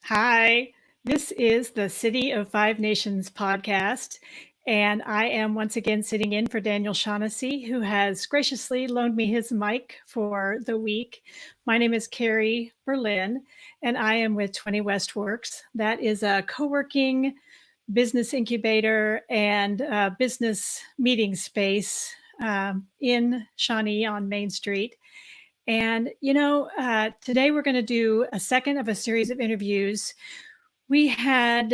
Hi, this is the City of Five Nations podcast, and I am once again sitting in for Daniel Shaughnessy, who has graciously loaned me his mic for the week. My name is Cari Berlin, and I am with 20 West Works. That is a co-working business incubator and business meeting space in Shawnee on Main Street. And, today we're going to do a second of a series of interviews. We had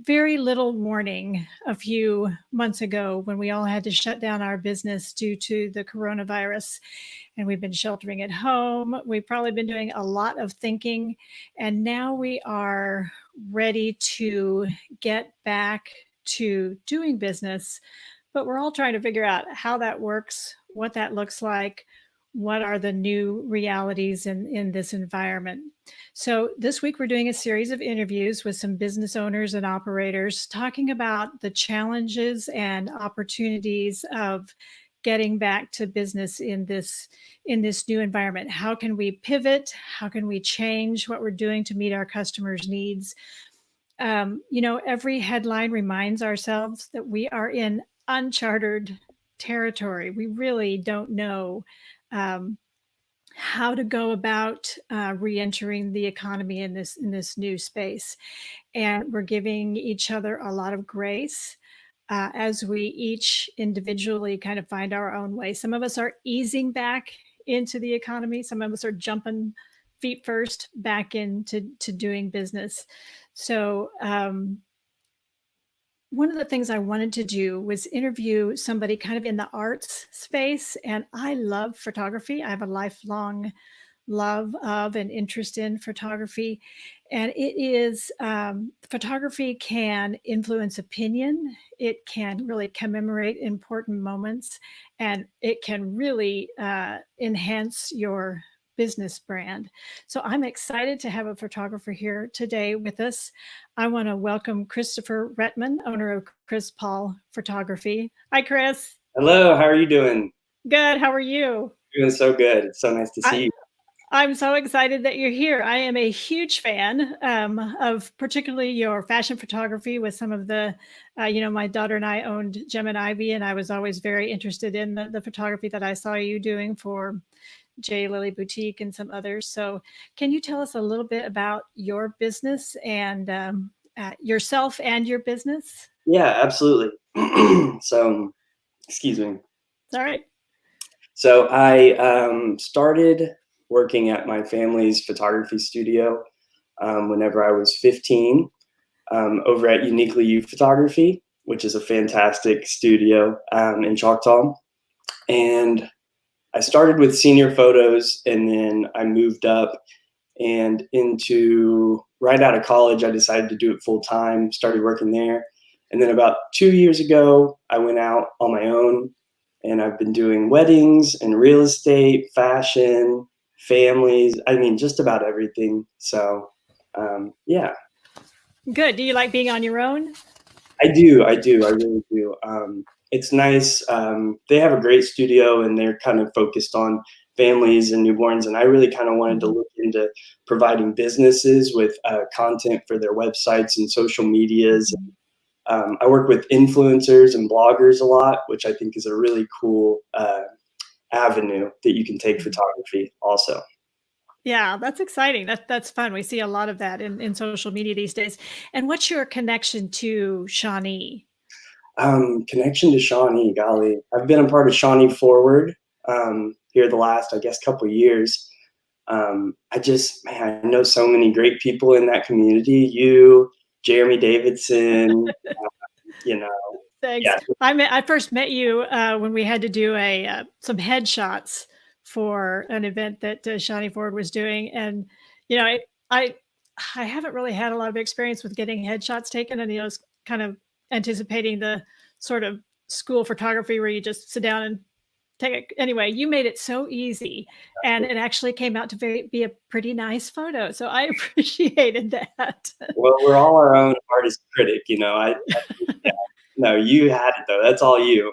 very little warning a few months ago when we all had to shut down our business due to the coronavirus. And we've been sheltering at home. We've probably been doing a lot of thinking. And now we are ready to get back to doing business. But we're all trying to figure out how that works, what that looks like, what are the new realities in this environment. So this week we're doing a series of interviews with some business owners and operators talking about the challenges and opportunities of getting back to business in this new environment. How can we pivot? How can we change what we're doing to meet our customers' needs? Every headline reminds ourselves that we are in uncharted territory. We really don't know um, how to go about re-entering the economy in this new space, and we're giving each other a lot of grace as we each individually kind of find our own way. Some of us are easing back into the economy. Some of us are jumping feet first back into doing business. So one of the things I wanted to do was interview somebody kind of in the arts space. And I love photography. I have a lifelong love of and interest in photography. And it is, photography can influence opinion. It can really commemorate important moments, and it can really enhance your business brand. So I'm excited to have a photographer here today with us. I want to welcome Christopher Rettman, owner of Chris Paul Photography. Hi, Chris. Hello, how are you doing? Good. How are you? Doing so good. It's so nice to see you. I'm so excited that you're here. I am a huge fan of particularly your fashion photography with some of the, my daughter and I owned Gem and Ivy, and I was always very interested in the photography that I saw you doing for J. Lily Boutique and some others. So can you tell us a little bit about your business and yourself and your business? Yeah, absolutely. Excuse me. It's all right. So I started working at my family's photography studio whenever I was 15 over at Uniquely You Photography, which is a fantastic studio in Choctaw. And I started with senior photos, and then I moved up and into right out of college, I decided to do it full time, started working there. And then about 2 years ago, I went out on my own, and I've been doing weddings and real estate, fashion, families. I mean, just about everything. So, yeah. Good. Do you like being on your own? I do. I really do. It's nice. They have a great studio, and they're kind of focused on families and newborns. And I really kind of wanted to look into providing businesses with content for their websites and social medias. I work with influencers and bloggers a lot, which I think is a really cool avenue that you can take photography also. Yeah, that's exciting. That's fun. We see a lot of that in social media these days. And what's your connection to Shawnee? Connection to Shawnee, golly. I've been a part of Shawnee Forward here the last, I guess, couple of years. I know so many great people in that community. You, Jeremy Davidson, Thanks. yeah. I first met you when we had to do some headshots for an event that Shawnee Ford was doing, and I haven't really had a lot of experience with getting headshots taken, and was kind of anticipating the sort of school photography where you just sit down and take it. Anyway, you made it so easy, and it actually came out to be a pretty nice photo. So I appreciated that. Well, we're all our own artist critic, yeah. No, you had it though. That's all you.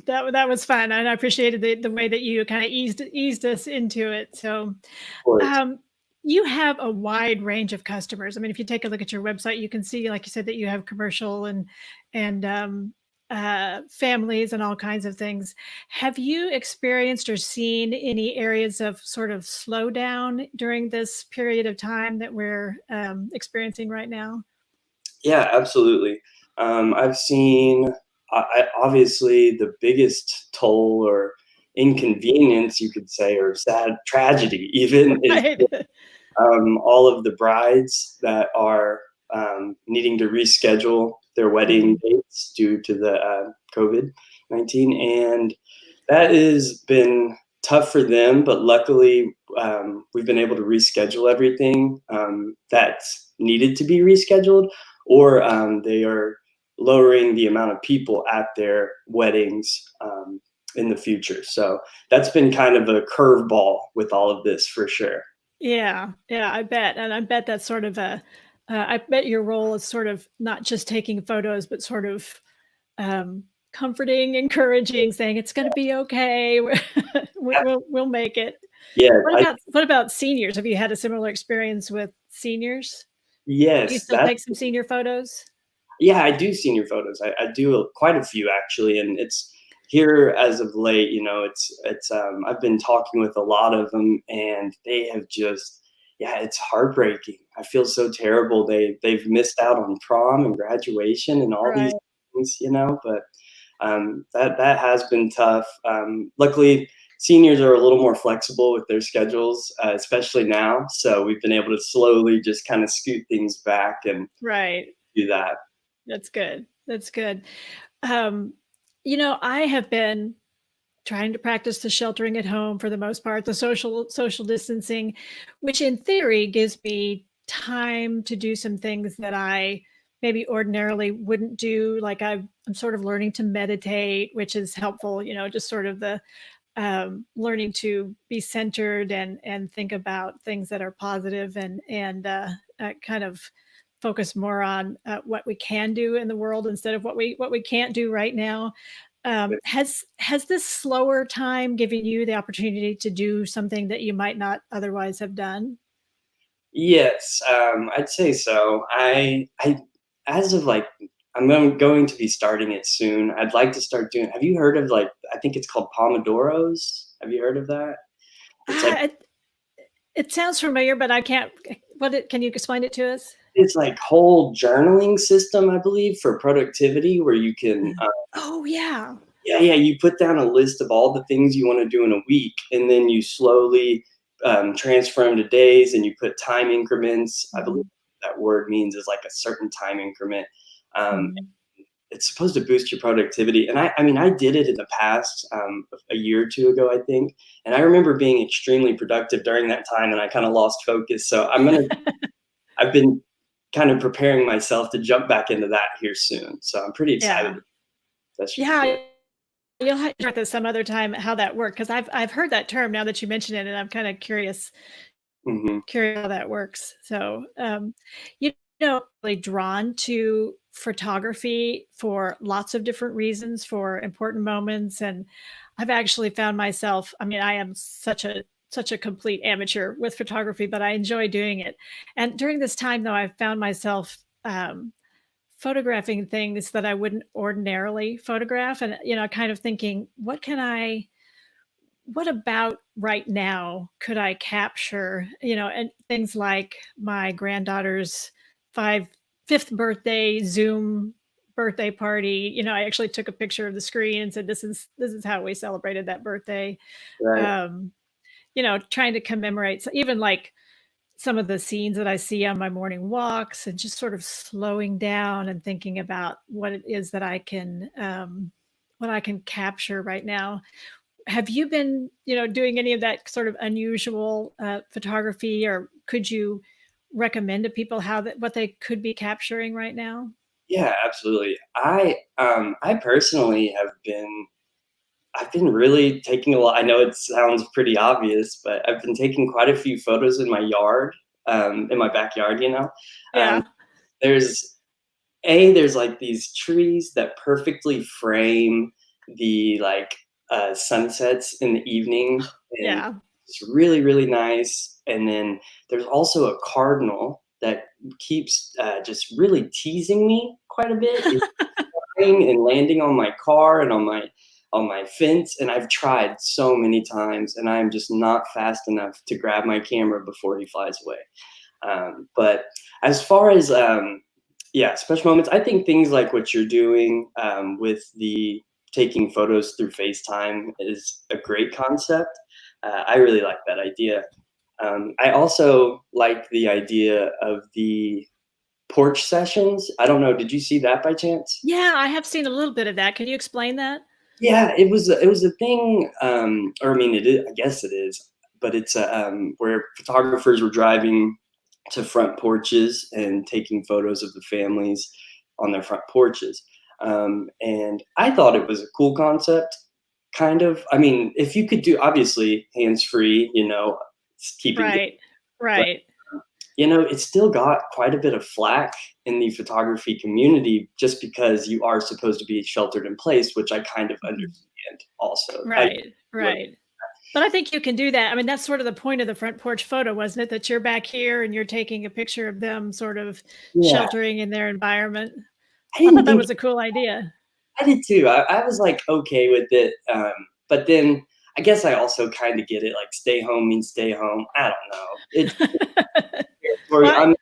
That was fun, and I appreciated the way that you kind of eased us into it. So, Of course. um, you have a wide range of customers. I mean, if you take a look at your website, you can see, like you said, that you have commercial and families and all kinds of things. Have you experienced or seen any areas of sort of slowdown during this period of time that we're experiencing right now? Yeah, absolutely. I've seen, obviously, the biggest toll or inconvenience, you could say, or sad tragedy, even, is Right. all of the brides that are needing to reschedule their wedding Mhm. dates due to the COVID-19. And that has been tough for them, but luckily we've been able to reschedule everything that's needed to be rescheduled, or they are lowering the amount of people at their weddings in the future. So that's been kind of a curveball with all of this for sure. Yeah, yeah, I bet, and I bet that's sort of I bet your role is sort of not just taking photos, but sort of comforting, encouraging, saying it's going to be okay. We'll make it. Yeah, What about seniors? Have you had a similar experience with seniors? Do you yes, still take some senior photos? yeah, I do senior photos. I do quite a few actually, and it's here as of late. I've been talking with a lot of them, and they have just, yeah, it's heartbreaking. I feel so terrible. They've missed out on prom and graduation and all these Right. things, but that has been tough. Luckily, seniors are a little more flexible with their schedules, especially now. So we've been able to slowly just kind of scoot things back and Right. do that. That's good. That's good. Um, I have been trying to practice the sheltering at home for the most part, the social distancing, which in theory gives me time to do some things that I maybe ordinarily wouldn't do. Like I'm sort of learning to meditate, which is helpful, just sort of the learning to be centered and think about things that are positive and kind of focus more on what we can do in the world instead of what we can't do right now. Has this slower time given you the opportunity to do something that you might not otherwise have done? Yes, I'd say so. As of like, I'm going to be starting it soon. I'd like to start doing. Have you heard of, like, I think it's called Pomodoros? Have you heard of that? It's like Ah, it sounds familiar, but I can't. Can you explain it to us? this like whole journaling system, I believe, for productivity, where you can Oh yeah. yeah, yeah, you put down a list of all the things you want to do in a week, and then you slowly transfer them to days, and you put time increments. I believe Mhm, that word means is like a certain time increment. Um, mhm. it's supposed to boost your productivity, and I mean, I did it in the past, a year or two ago, I think, and I remember being extremely productive during that time, and I kind of lost focus. So I've been kind of preparing myself to jump back into that here soon. So I'm pretty excited. Yeah. That should be good. Yeah, you'll have to talk this some other time how that worked because I've heard that term now that you mention it, and I'm kinda Hmm. curious how that works. So, you really drawn to photography for lots of different reasons, for important moments, and I've actually found myself I mean, I am such a complete amateur with photography, but I enjoy doing it. And during this time, though, I've found myself, photographing things that I wouldn't ordinarily photograph and, kind of thinking, what about right now could I capture, and things like my granddaughter's five fifth birthday Zoom birthday party. I actually took a picture of the screen and said, this is how we celebrated that birthday. Right. Um, trying to commemorate even like some of the scenes that I see on my morning walks and just sort of slowing down and thinking about what it is that what I can capture right now. Have you been, doing any of that sort of unusual photography, or could you recommend to people what they could be capturing right now? Yeah, absolutely. I personally I've been really taking a lot. I know it sounds pretty obvious, but I've been taking quite a few photos in my yard, in my backyard. Um, Yeah, there's there's like these trees that perfectly frame the, like, sunsets in the evening, and yeah. It's really, really nice. And then there's also a cardinal that keeps just really teasing me quite a bit. It's flying and landing on my car and on my fence, and I've tried so many times, and I'm just not fast enough to grab my camera before he flies away. But as far as yeah, special moments, I think things like what you're doing with the taking photos through FaceTime is a great concept. I really like that idea. I also like the idea of the porch sessions. I don't know, did you see that by chance? Yeah, I have seen a little bit of that. Can you explain that? Yeah, it was a thing, or I mean, it is, I guess it is, but it's where photographers were driving to front porches and taking photos of the families on their front porches. And I thought it was a cool concept, kind of. I mean, if you could do, obviously hands free, keeping, Right, but right. it still got quite a bit of flack in the photography community just because you are supposed to be sheltered in place, which I kind of Mhm. understand also. Right, right. But I think you can do that. I mean, that's sort of the point of the front porch photo, wasn't it? That you're back here and you're taking a picture of them sort of Yeah, sheltering in their environment. I I thought didn't that think was a cool idea. I did too. I was like okay with it, but then I guess I also kind of get it. Like, stay home means stay home. I don't know. It's territory. Well,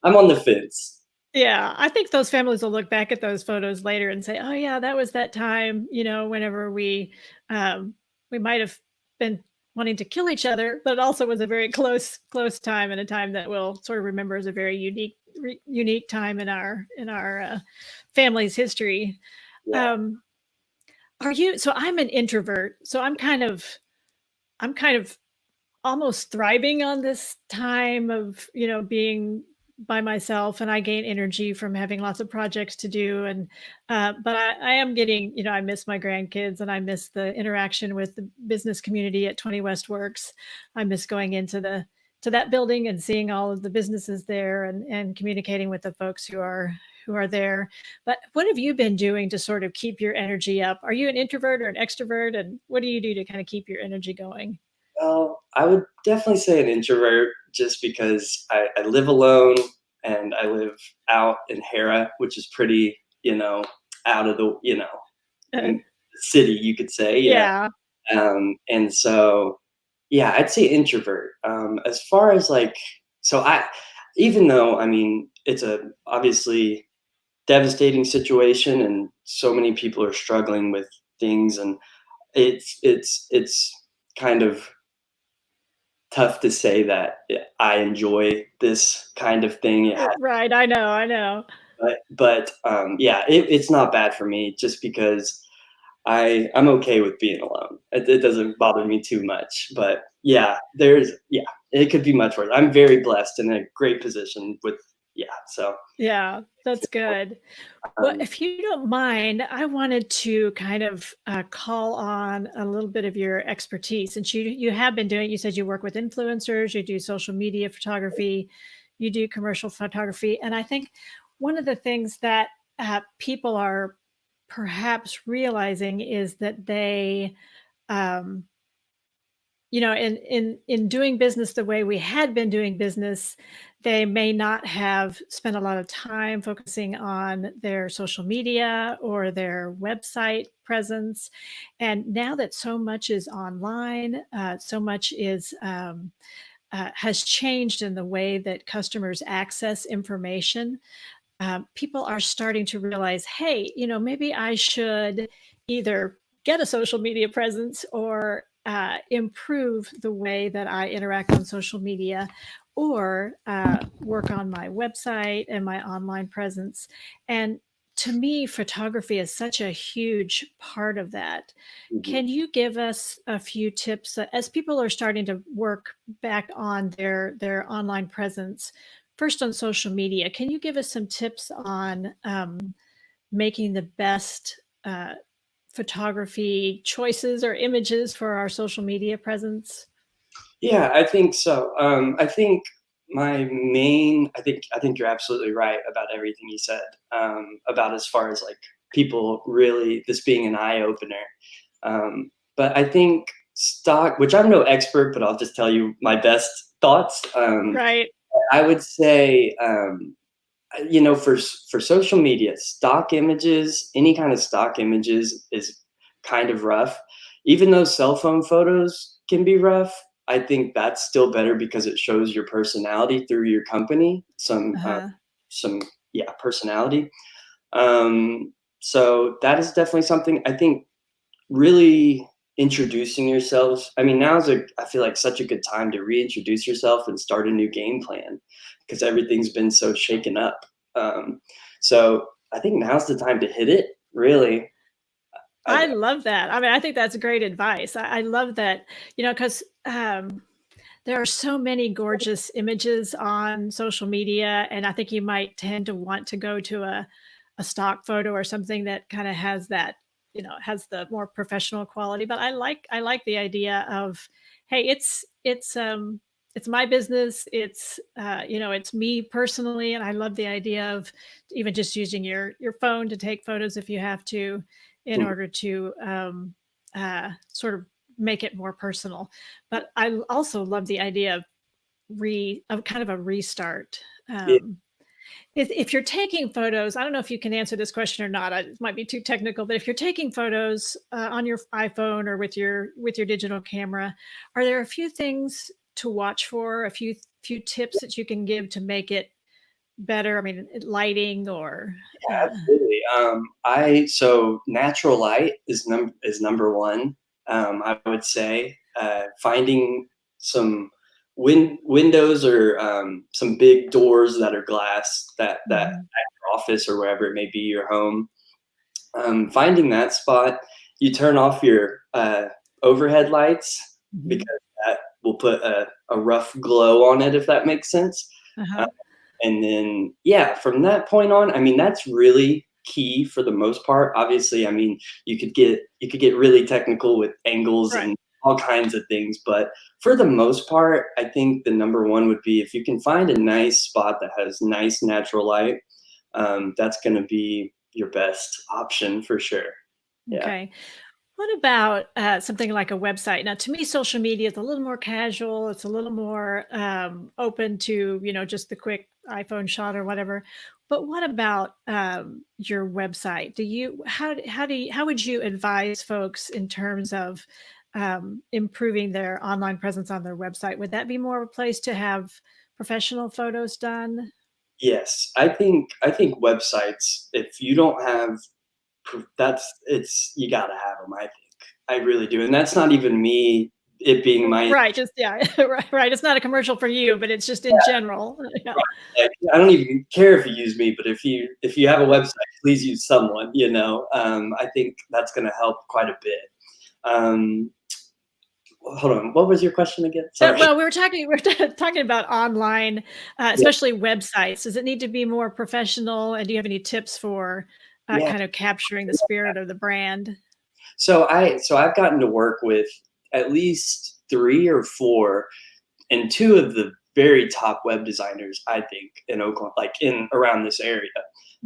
I'm on the fence. yeah, I think those families will look back at those photos later and say, "Oh yeah, that was that time, whenever we might have been wanting to kill each other, but it also was a very close time and a time that we'll sort of remember as a very unique time in our family's history." Yeah. Um, are you so I'm an introvert, so I'm kind of almost thriving on this time of, being by myself, and I gain energy from having lots of projects to do. And but I am getting, I miss my grandkids and I miss the interaction with the business community at 20 West Works. I miss going into the to that building and seeing all of the businesses there and communicating with the folks who are there. But what have you been doing to sort of keep your energy up? Are you an introvert or an extrovert? And what do you do to kind of keep your energy going? Well, I would definitely say an introvert just because I live alone and I live out in Hera, which is pretty, out of the, Uh, city, you could say. Yeah. yeah. And so, yeah, I'd say introvert. As far as like, so even though, I mean, it's a obviously devastating situation and so many people are struggling with things, and it's kind of tough to say that I enjoy this kind of thing. Right, I know. But yeah, it's not bad for me just because I'm okay with being alone. It doesn't bother me too much. But yeah, it could be much worse. I'm very blessed in a great position with, yeah. So Yeah, that's good. Well, um, if you don't mind, I wanted to kind of call on a little bit of your expertise. Since you have been doing, you said you work with influencers, you do social media photography, you do commercial photography, and I think one of the things that people are perhaps realizing is that um, in doing business the way we had been doing business, they may not have spent a lot of time focusing on their social media or their website presence. And now that so much is online, so much is has changed in the way that customers access information. People are starting to realize, hey, maybe I should either get a social media presence or improve the way that I interact on social media or work on my website and my online presence. And to me, photography is such a huge part of that. mhm. Can you give us a few tips as people are starting to work back on their online presence? First, on social media, can you give us some tips on making the best photography choices or images for our social media presence? Yeah, I think so. I think you're absolutely right about everything you said, about as far as like people really this being an eye opener. But I think stock, which I'm no expert, but I'll just tell you my best thoughts. Right. I would say, for social media, stock images, any kind of stock images is kind of rough. Even though cell phone photos can be rough, I think that's still better because it shows your personality through your company, Uh-huh. some yeah, personality. So that is definitely something I think really introducing yourselves. I mean, I feel like such a good time to reintroduce yourself and start a new game plan because everything's been so shaken up. So I think now's the time to hit it. Really, I I, love that. I mean, I think that's great advice. I love that, because there are so many gorgeous images on social media, and I think you might tend to want to go to a stock photo or something that kind of has that, has the more professional quality. But I like the idea of, hey, it's my business. It's me personally, and I love the idea of even just using your phone to take photos if you have to, in mm, order to sort of make it more personal. But I also love the idea of kind of a restart. yeah, If you're taking photos, I don't know if you can answer this question or not. It might be too technical, but if you're taking photos on your iPhone or with your digital camera, are there a few things to watch for? A few tips that you can give to make it better? I mean, lighting or absolutely. I so natural light is number one. I would say finding some windows or some big doors that are glass that Mhm. office or wherever it may be, your home. Finding that spot, you turn off your overhead lights Mhm. because that will put a rough glow on it, if that makes sense. Uh, Uh-huh. and then, yeah, from that point on, I mean, that's really key for the most part. Obviously, I mean, you could get really technical with angles Right. and all kinds of things, but for the most part, I think the number one would be if you can find a nice spot that has nice natural light, that's going to be your best option for sure. Yeah. Okay. What about something like a website? Now, to me, social media is a little more casual. It's a little more open to, just the quick iPhone shot or whatever. But what about your website? How would you advise folks in terms of improving their online presence on their website? Would that be more of a place to have professional photos done? Yes, I think websites. If you don't have that's it's you gotta have them. I think I really do, and that's not even me. It being my Right. Just yeah. Right. Right. It's not a commercial for you, but it's just in general. Yeah. like, I don't even care if you use me, but if you have a website, please use someone. I think that's gonna help quite a bit. Um, Hold on, what was your question again? Sorry. Well, we were talking about online, Yeah, especially websites. Does it need to be more professional? And do you have any tips for yeah. kind of capturing the spirit of the brand? So I've gotten to work with at least three or four and two of the very top web designers, I think, in Oklahoma, like in around this area.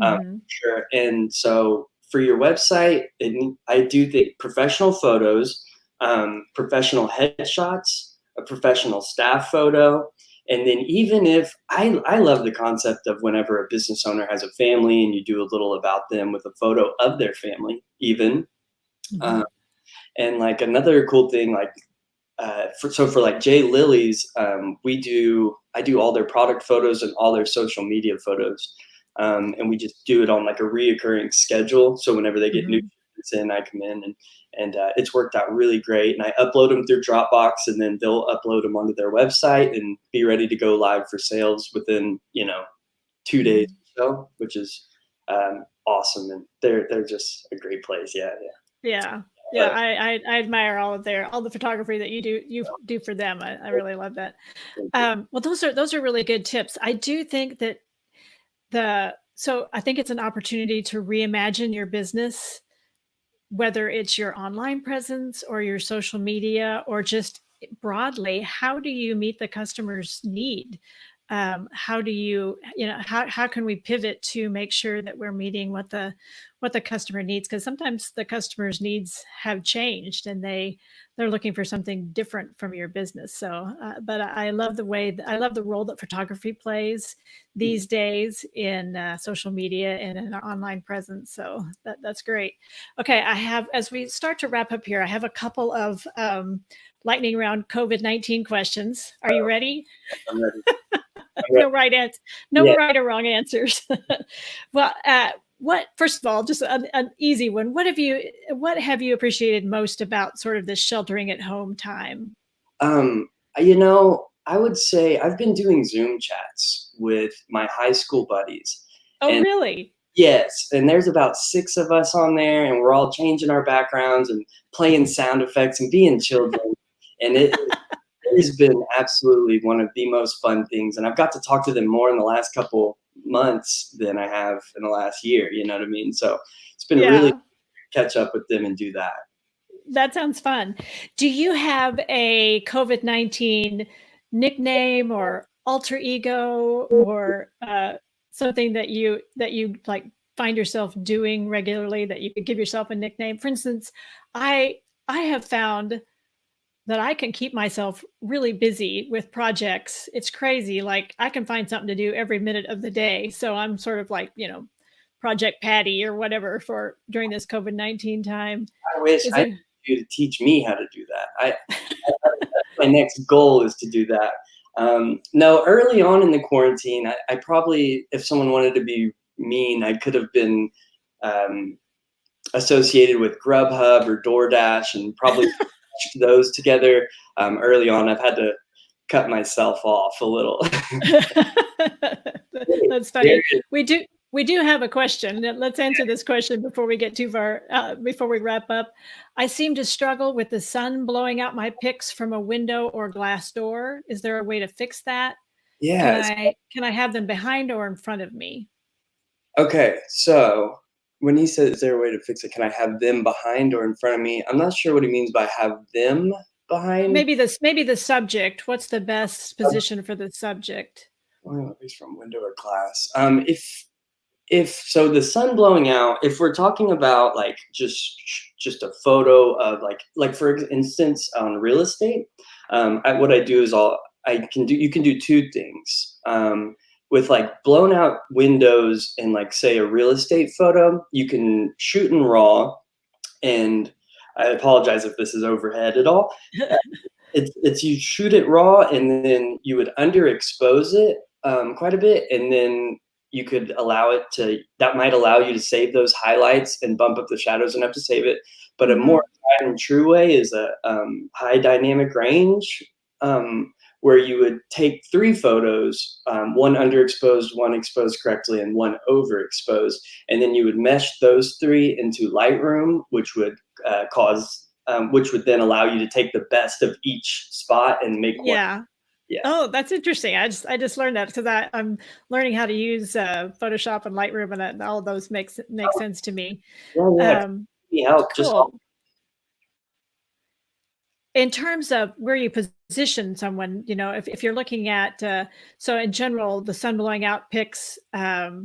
Mhm. Sure. And so for your website, I do think professional photos, professional headshots, a professional staff photo. And then even if I love the concept of whenever a business owner has a family and you do a little about them with a photo of their family, even. Um, Mhm. and like another cool thing, like for like Jay Lilly's, I do all their product photos and all their social media photos, and we just do it on like a reoccurring schedule. So whenever they get new Mhm. shipments in, I come in and it's worked out really great. And I upload them through Dropbox, and then they'll upload them onto their website and be ready to go live for sales within 2 days Mhm. or so, which is awesome. And they're just a great place. Yeah, yeah. Yeah. Yeah, But I admire all the photography that you do for them. I really love that. thank you. Well, those are really good tips. I do think that I think it's an opportunity to reimagine your business, whether it's your online presence or your social media or just broadly. How do you meet the customer's need? how do you, how can we pivot to make sure that we're meeting what the customer needs? Because sometimes the customer's needs have changed and they're looking for something different from your business. So, but I love I love the role that photography plays these days in social media and in our online presence. So that's great. Okay, as we start to wrap up here, I have a couple of lightning round COVID-19 questions. Are you ready? I'm ready. No right answer, no Yeah. right or wrong answers. Well, first of all, just an easy one. What have you appreciated most about sort of this sheltering at home time? Um, I would say I've been doing Zoom chats with my high school buddies. Oh, And really? yes, and there's about 6 of us on there, and we're all changing our backgrounds and playing sound effects and being children. And it has been absolutely one of the most fun things, and I've got to talk to them more in the last couple months than I have in the last year, you know what I mean? So, it's been really Yeah, catch up with them and do that. that sounds fun. Do you have a COVID-19 nickname or alter ego or something that you like find yourself doing regularly that you could give yourself a nickname? For instance, I I have found that I can keep myself really busy with projects. It's crazy. Like I can find something to do every minute of the day. So I'm sort of like, Project Patty or whatever for during this COVID-19 time. I wish Is I had there you to teach me how to do that. My next goal is to do that. No, early on in the quarantine, I probably, if someone wanted to be mean, I could have been um, associated with Grubhub or DoorDash and probably patched those together. Early on, I've had to cut myself off a little. That's There funny. it We do have a question. Let's answer this question before we get too far. Before we wrap up, I seem to struggle with the sun blowing out my pics from a window or glass door. Is there a way to fix that? Yes. Can I have them behind or in front of me? Okay, so when he says, "Is there a way to fix it? Can I have them behind or in front of me?" I'm not sure what he means by "have them behind." Maybe the subject. What's the best position for the subject? Well, at least from window or glass. If so, the sun blowing out. If we're talking about like just a photo of like for instance on real estate, what I do is you can do two things. With like blown out windows in like say a real estate photo, you can shoot in RAW, and I apologize if this is overhead at all. It's you shoot it raw and then you would underexpose it quite a bit, and then you could allow it to that might allow you to save those highlights and bump up the shadows enough to save it. But a more Mhm. tried and true way is a high dynamic range, where you would take 3 photos, one underexposed, one exposed correctly, and one overexposed, and then you would mesh those 3 into Lightroom, which would then allow you to take the best of each spot and make one. Yeah. Yeah. Oh, that's interesting. I just learned that because I'm learning how to use Photoshop and Lightroom, and all of those make Oh, sense to me. yeah, yeah. Um, Any help, just cool. In terms of where you position someone, if you're looking at so in general, the sun blowing out pics, I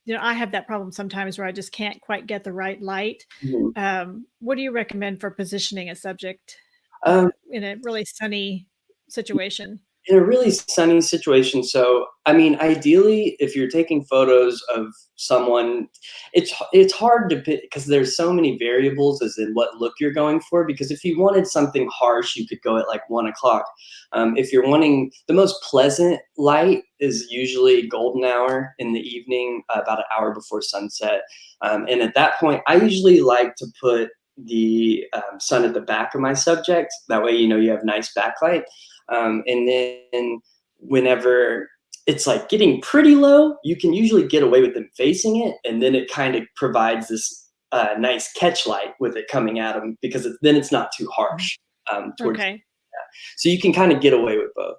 have that problem sometimes where I just can't quite get the right light. mhm. What do you recommend for positioning a subject Um, in a really sunny situation? in a really sunny situation. So, I mean, ideally, if you're taking photos of someone, it's hard to pick because there's so many variables as in what look you're going for. Because if you wanted something harsh, you could go at like 1 o'clock. If you're wanting the most pleasant light, is usually golden hour in the evening, about an hour before sunset. And at that point, I usually like to put the sun at the back of my subject. That way, you have nice backlight. And then whenever it's like getting pretty low, you can usually get away with them facing it, and then it kind of provides this nice catch light with it coming at them because then it's not too Mhm. harsh towards. Okay. So you can kind of get away with both.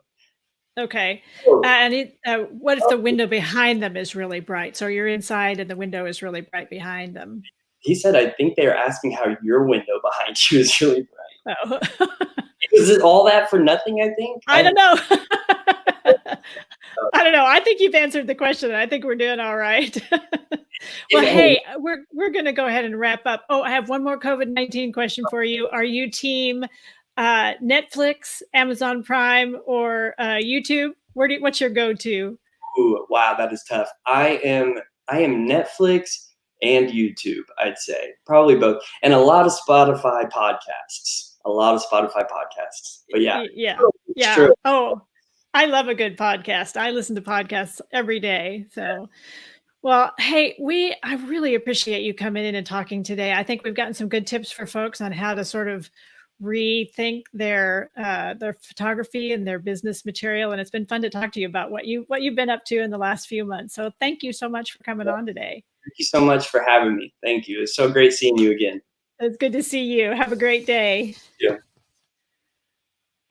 Okay. Oh, What if oh, the window behind them is really bright? So you're inside and the window is really bright behind them. he said, I think they're asking how your window behind you is really bright. Oh, Is it all that for nothing? I think I don't know. I don't know. I think you've answered the question. I think we're doing all right. Well, Yeah, hey, hey, we're going to go ahead and wrap up. Oh, I have one more COVID-19 question for you. Are you team Netflix, Amazon Prime, or YouTube? What's your go-to? ooh, wow, that is tough. I am Netflix and YouTube, I'd say. Probably both. And a lot of Spotify podcasts. A lot of Spotify podcasts. But yeah, Yeah. it's Yeah. true. Oh, I love a good podcast. I listen to podcasts every day. So, well, hey, I really appreciate you coming in and talking today. I think we've gotten some good tips for folks on how to sort of rethink their photography and their business material. And it's been fun to talk to you about what you've been up to in the last few months. So thank you so much for coming on today. Thank you so much for having me. Thank you. It's so great seeing you again. It's good to see you. Have a great day. Yeah.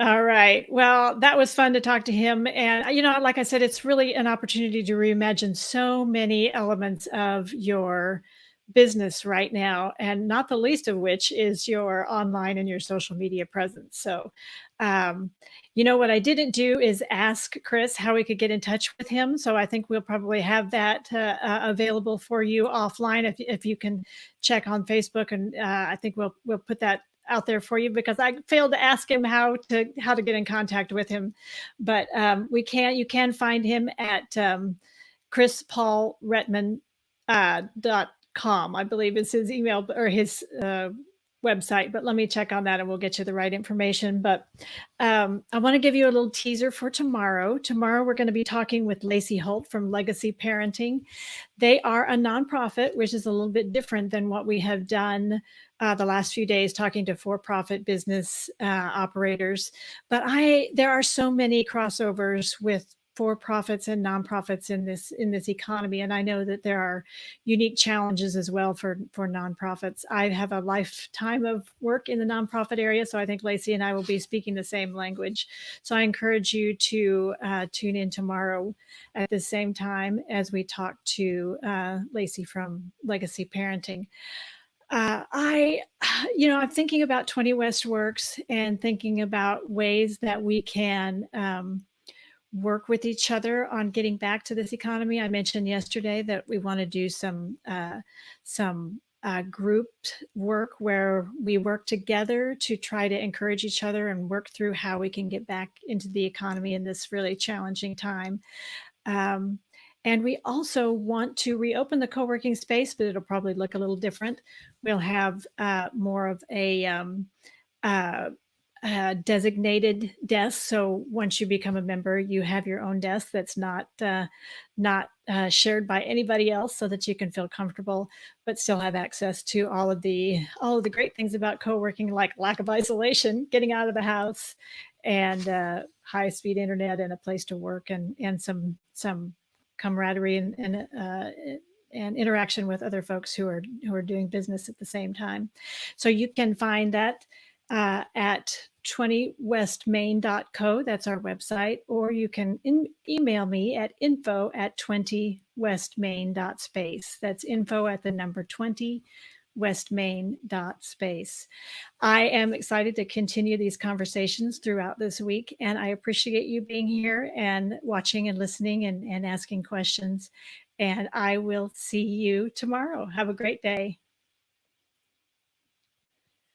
All right. Well, that was fun to talk to him. And, like I said, it's really an opportunity to reimagine so many elements of your business right now, and not the least of which is your online and your social media presence. So, um, what I didn't do is ask Chris how we could get in touch with him. So I think we'll probably have that available for you offline if you can check on Facebook, and I think we'll put that out there for you, because I failed to ask him how to get in contact with him. But you can find him at Chris Paul Rettman .com, I believe is his email or his website. But let me check on that and we'll get you the right information. But I want to give you a little teaser for tomorrow. Tomorrow we're going to be talking with Lacey Holt from Legacy Parenting. They are a nonprofit, which is a little bit different than what we have done the last few days, talking to for-profit business operators. But there are so many crossovers with for-profits and nonprofits in this economy, and I know that there are unique challenges as well for nonprofits. I have a lifetime of work in the nonprofit area, so I think Lacey and I will be speaking the same language. So I encourage you to tune in tomorrow at the same time as we talk to Lacey from Legacy Parenting. I'm thinking about 20 West Works and thinking about ways that we can work with each other on getting back to this economy. I mentioned yesterday that we want to do some grouped work where we work together to try to encourage each other and work through how we can get back into the economy in this really challenging time. Um, and we also want to reopen the co-working space, but it'll probably look a little different. We'll have more of a designated desk. So once you become a member, you have your own desk that's not shared by anybody else, so that you can feel comfortable, but still have access to all of the great things about co-working, like lack of isolation, getting out of the house, and high-speed internet, and a place to work, and some camaraderie and interaction with other folks who are doing business at the same time. So you can find that at 20westmain.co. That's our website. Or you can email me at info@20westmain.space. That's info at the number 20 westmain.space. I am excited to continue these conversations throughout this week, and I appreciate you being here and watching and listening and asking questions. And I will see you tomorrow. Have a great day.